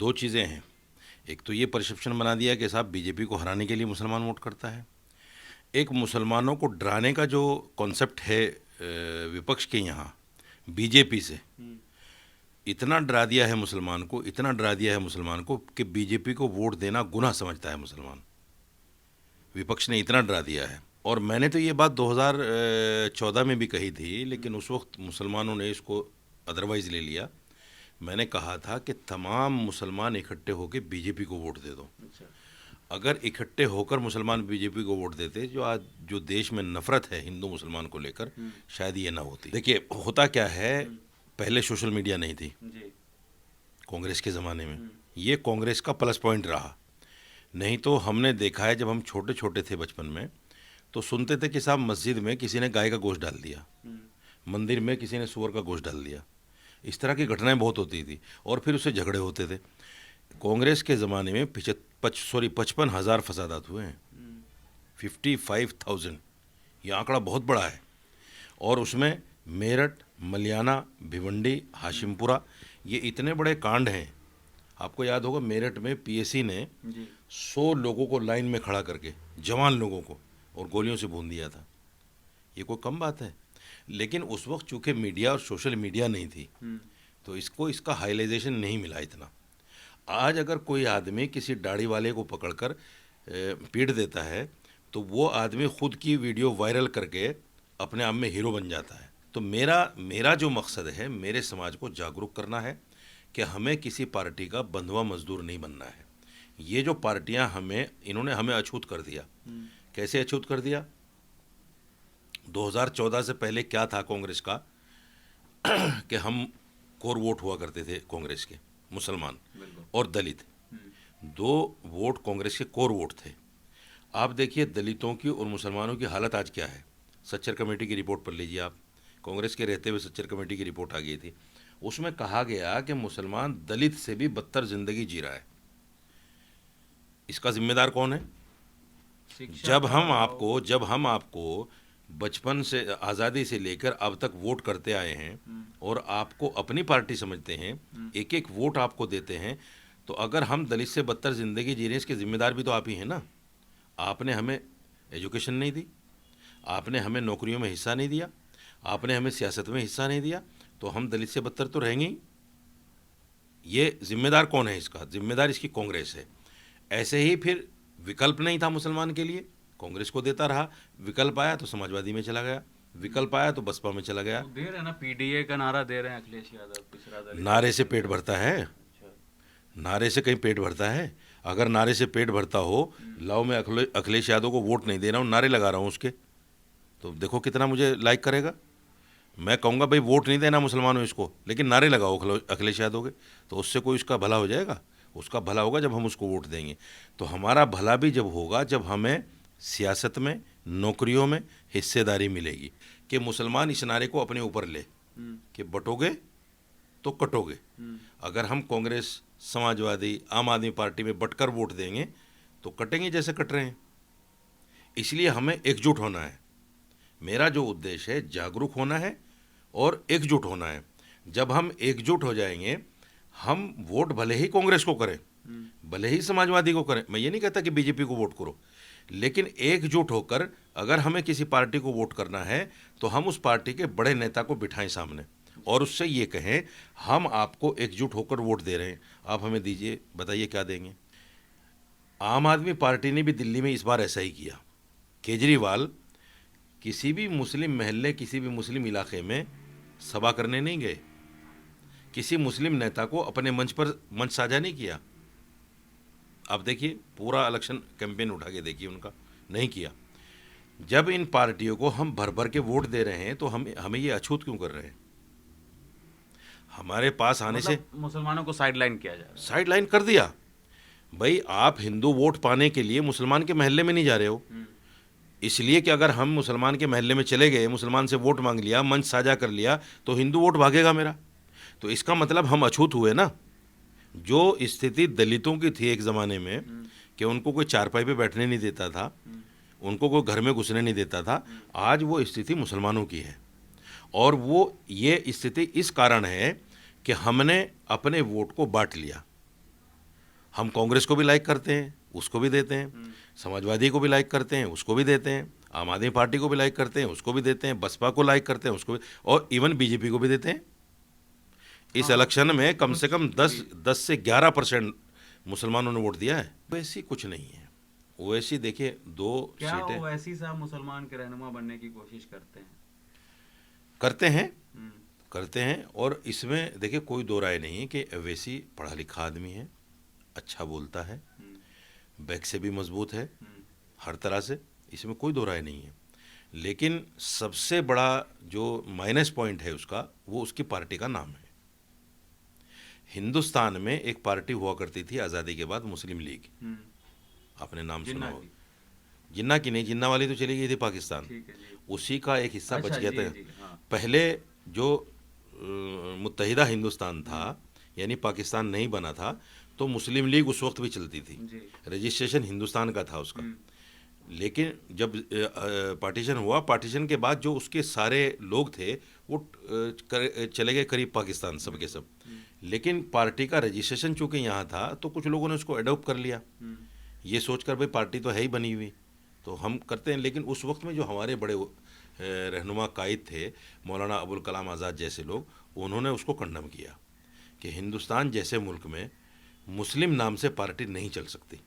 दो चीज़ें हैं। एक तो ये परसेप्शन बना दिया कि साहब बीजेपी को हराने के लिए मुसलमान वोट करता है। एक मुसलमानों को डराने का जो कॉन्सेप्ट है विपक्ष के यहाँ बीजेपी से, इतना डरा दिया है मुसलमान को, इतना डरा दिया है मुसलमान को कि बीजेपी को वोट देना गुनाह समझता है मुसलमान। विपक्ष ने इतना डरा दिया है। और मैंने तो ये बात 2014 में भी कही थी, लेकिन उस वक्त मुसलमानों ने इसको अदरवाइज़ ले लिया। मैंने कहा था कि तमाम मुसलमान इकट्ठे होकर बीजेपी को वोट दे दो। अगर इकट्ठे होकर मुसलमान बीजेपी को वोट देते, जो आज जो देश में नफरत है हिंदू मुसलमान को लेकर, शायद ये ना होती। देखिए होता क्या है, पहले सोशल मीडिया नहीं थी कांग्रेस के ज़माने में, ये कांग्रेस का प्लस पॉइंट रहा। नहीं तो हमने देखा है, जब हम छोटे छोटे थे बचपन में, तो सुनते थे कि साहब मस्जिद में किसी ने गाय का गोश्त डाल दिया, मंदिर में किसी ने सूअर का गोश्त डाल दिया। इस तरह की घटनाएं बहुत होती थी और फिर उससे झगड़े होते थे। कांग्रेस के ज़माने में 55,000 फसादात हुए हैं, 55,000। ये आंकड़ा बहुत बड़ा है। और उसमें मेरठ, मलियाना, भिवंडी, हाशिमपुरा, ये इतने बड़े कांड हैं। आपको याद होगा मेरठ में पीएसी ने 100 लोगों को लाइन में खड़ा करके, जवान लोगों को, और गोलियों से भून दिया था। ये कोई कम बात है। लेकिन उस वक्त चूँकि मीडिया और सोशल मीडिया नहीं थी, तो इसका हाईलाइजेशन नहीं मिला इतना। आज अगर कोई आदमी किसी दाढ़ी वाले को पकड़कर पीट देता है, तो वो आदमी खुद की वीडियो वायरल करके अपने आप में हीरो बन जाता है। तो मेरा जो मकसद है, मेरे समाज को जागरूक करना है कि हमें किसी पार्टी का बंधुआ मजदूर नहीं बनना है। ये जो पार्टियां इन्होंने हमें अछूत कर दिया। कैसे अछूत कर दिया? 2014 से पहले क्या था कांग्रेस का कि हम कोर वोट हुआ करते थे कांग्रेस के, मुसलमान और दलित, 2 वोट कांग्रेस के कोर वोट थे। आप देखिए दलितों की और मुसलमानों की हालत आज क्या है। सच्चर कमेटी की रिपोर्ट पढ़ लीजिए आप, कांग्रेस के रहते हुए सच्चर कमेटी की रिपोर्ट आ गई थी। उसमें कहा गया कि मुसलमान दलित से भी बदतर जिंदगी जी रहा है। इसका जिम्मेदार कौन है? जब हम आपको बचपन से, आज़ादी से लेकर अब तक वोट करते आए हैं और आपको अपनी पार्टी समझते हैं, एक एक वोट आपको देते हैं, तो अगर हम दलित से बदतर ज़िंदगी जी रहे हैं, इसके ज़िम्मेदार भी तो आप ही हैं ना। आपने हमें एजुकेशन नहीं दी, आपने हमें नौकरियों में हिस्सा नहीं दिया, आपने हमें सियासत में हिस्सा नहीं दिया, तो हम दलित से बदतर तो रहेंगे ही। ये जिम्मेदार कौन है इसका? जिम्मेदार इसकी कांग्रेस है। ऐसे ही फिर विकल्प नहीं था मुसलमान के लिए, कांग्रेस को देता रहा। विकल्प आया तो समाजवादी में चला गया, विकल्प आया तो बसपा में चला गया। दे रहे हैं ना, पीडीए का नारा दे रहे हैं अखिलेश यादव, पिछड़ा दलित। नारे से पेट भरता है? नारे से कहीं पेट भरता है? अगर नारे से पेट भरता हो, लाओ मैं अखिलेश यादव को वोट नहीं दे रहा हूँ, नारे लगा रहा हूँ उसके, तो देखो कितना मुझे लाइक करेगा। मैं कहूँगा भाई वोट नहीं देना मुसलमानों इसको, लेकिन नारे लगाओ अखिलेश यादव के, तो उससे कोई उसका भला हो जाएगा? उसका भला होगा जब हम उसको वोट देंगे। तो हमारा भला भी जब होगा जब हमें सियासत में, नौकरियों में हिस्सेदारी मिलेगी। कि मुसलमान इस नारे को अपने ऊपर ले कि बटोगे तो कटोगे। अगर हम कांग्रेस, समाजवादी, आम आदमी पार्टी में बटकर वोट देंगे तो कटेंगे जैसे कट रहे हैं। इसलिए हमें एकजुट होना है। मेरा जो उद्देश्य है, जागरूक होना है और एकजुट होना है। जब हम एकजुट हो जाएंगे, हम वोट भले ही कांग्रेस को करें, भले ही समाजवादी को करें, मैं ये नहीं कहता कि बीजेपी को वोट करो, लेकिन एकजुट होकर अगर हमें किसी पार्टी को वोट करना है तो हम उस पार्टी के बड़े नेता को बिठाएं सामने और उससे ये कहें हम आपको एकजुट होकर वोट दे रहे हैं, आप हमें दीजिए, बताइए क्या देंगे। आम आदमी पार्टी ने भी दिल्ली में इस बार ऐसा ही किया। केजरीवाल किसी भी मुस्लिम महल्ले, किसी भी मुस्लिम इलाके में सभा करने नहीं गए, किसी मुस्लिम नेता को अपने मंच पर मंच साझा नहीं किया। आप देखिए पूरा इलेक्शन कैंपेन उठा के देखिए, उनका नहीं किया। जब इन पार्टियों को हम भर भर के वोट दे रहे हैं तो हमें ये अछूत क्यों कर रहे हैं? हमारे पास आने से मुसलमानों को साइडलाइन किया जा रहा है। साइडलाइन कर दिया। भाई आप हिंदू वोट पाने के लिए मुसलमान के महल्ले में नहीं जा रहे हो, इसलिए कि अगर हम मुसलमान के महल्ले में चले गए, मुसलमान से वोट मांग लिया, मंच साझा कर लिया, तो हिंदू वोट भागेगा मेरा। तो इसका मतलब हम अछूत हुए ना। जो स्थिति दलितों की थी एक ज़माने में कि उनको कोई चारपाई पे बैठने नहीं देता था, उनको कोई घर में घुसने नहीं देता था, आज वो स्थिति मुसलमानों की है। और वो ये स्थिति इस कारण है कि हमने अपने वोट को बांट लिया। हम कांग्रेस को भी लाइक करते हैं, उसको भी देते हैं, समाजवादी को भी लाइक करते हैं, उसको भी देते हैं, आम आदमी पार्टी को भी लाइक करते हैं, उसको भी देते हैं, बसपा को लाइक करते हैं, उसको भी, और इवन बीजेपी को भी देते हैं। इस इलेक्शन में कम से कम 10 से 11% मुसलमानों ने वोट दिया है। वैसी कुछ नहीं है। ओवैसी देखिए 2 क्या सीटें ओवैसी साहब मुसलमान के रहनुमा बनने की कोशिश करते हैं? करते हैं, हम्म, करते हैं। और इसमें देखिए कोई दो राय नहीं है कि ओवैसी पढ़ा लिखा आदमी है, अच्छा बोलता है, बैक से भी मजबूत है, हर तरह से, इसमें कोई दो राय नहीं है। लेकिन सबसे बड़ा जो माइनस पॉइंट है उसका, वो उसकी पार्टी का नाम है। हिंदुस्तान में एक पार्टी हुआ करती थी आज़ादी के बाद, मुस्लिम लीग, आपने नाम सुना जिन्ना हो। की। जिन्ना की नहीं, जिन्ना वाली तो चली गई थी पाकिस्तान, ठीक है जी। उसी का एक हिस्सा अच्छा, बच गया जी, था। जी, हाँ। पहले जो मुत्तहिदा हिंदुस्तान था, यानी पाकिस्तान नहीं बना था, तो मुस्लिम लीग उस वक्त भी चलती थी, जी। रजिस्ट्रेशन हिंदुस्तान का था उसका। हम्म, लेकिन जब पार्टीशन हुआ, पार्टीशन के बाद जो उसके सारे लोग थे वो चले गए करीब पाकिस्तान, सब के सब। लेकिन पार्टी का रजिस्ट्रेशन चूंकि यहाँ था, तो कुछ लोगों ने उसको अडॉप्ट कर लिया, ये सोचकर भाई पार्टी तो है ही बनी हुई, तो हम करते हैं। लेकिन उस वक्त में जो हमारे बड़े रहनुमा कायद थे, मौलाना अबुल कलाम आज़ाद जैसे लोग, उन्होंने उसको कंडम किया कि हिंदुस्तान जैसे मुल्क में मुस्लिम नाम से पार्टी नहीं चल सकती।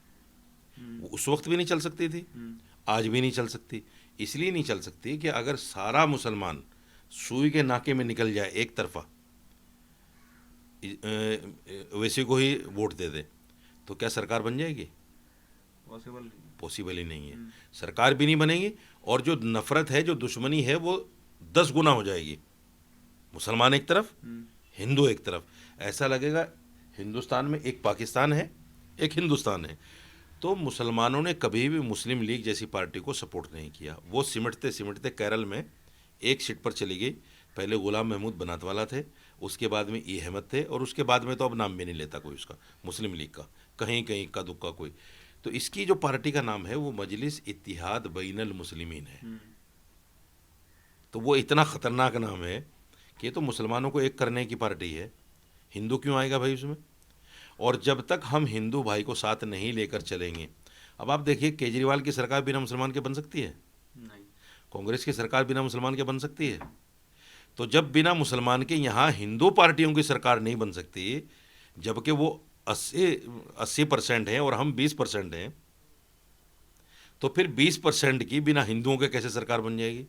वो उस वक्त भी नहीं चल सकती थी, आज भी नहीं चल सकती। इसलिए नहीं चल सकती कि अगर सारा मुसलमान सुई के नाके में निकल जाए एक तरफा, वैसे को ही वोट दे दे, तो क्या सरकार बन जाएगी? पॉसिबल नहीं। पॉसिबल ही नहीं है। सरकार भी नहीं बनेगी, और जो नफरत है, जो दुश्मनी है, वो 10 गुना हो जाएगी। मुसलमान एक तरफ, हिंदू एक तरफ, ऐसा लगेगा हिंदुस्तान में एक पाकिस्तान है, एक हिंदुस्तान है। तो मुसलमानों ने कभी भी मुस्लिम लीग जैसी पार्टी को सपोर्ट नहीं किया। वो सिमटते सिमटते केरल में एक सीट पर चली गई। पहले गुलाम महमूद बनातवाला थे, उसके बाद में ई अहमद थे, और उसके बाद में तो अब नाम भी नहीं लेता कोई उसका, मुस्लिम लीग का, कहीं कहीं का दुक्का कोई। तो इसकी जो पार्टी का नाम है वो मजलिस इत्तिहाद बैनल मुस्लिमीन है। तो वो इतना ख़तरनाक नाम है कि ये तो मुसलमानों को एक करने की पार्टी है। हिंदू क्यों आएगा भाई उसमें? और जब तक हम हिंदू भाई को साथ नहीं लेकर चलेंगे, अब आप देखिए केजरीवाल की सरकार बिना मुसलमान के बन सकती है? नहीं। कांग्रेस की सरकार बिना मुसलमान के बन सकती है? तो जब बिना मुसलमान के यहाँ हिंदू पार्टियों की सरकार नहीं बन सकती, जबकि वो 80% हैं और हम 20% हैं, तो फिर 20% की बिना हिंदुओं के कैसे सरकार बन जाएगी?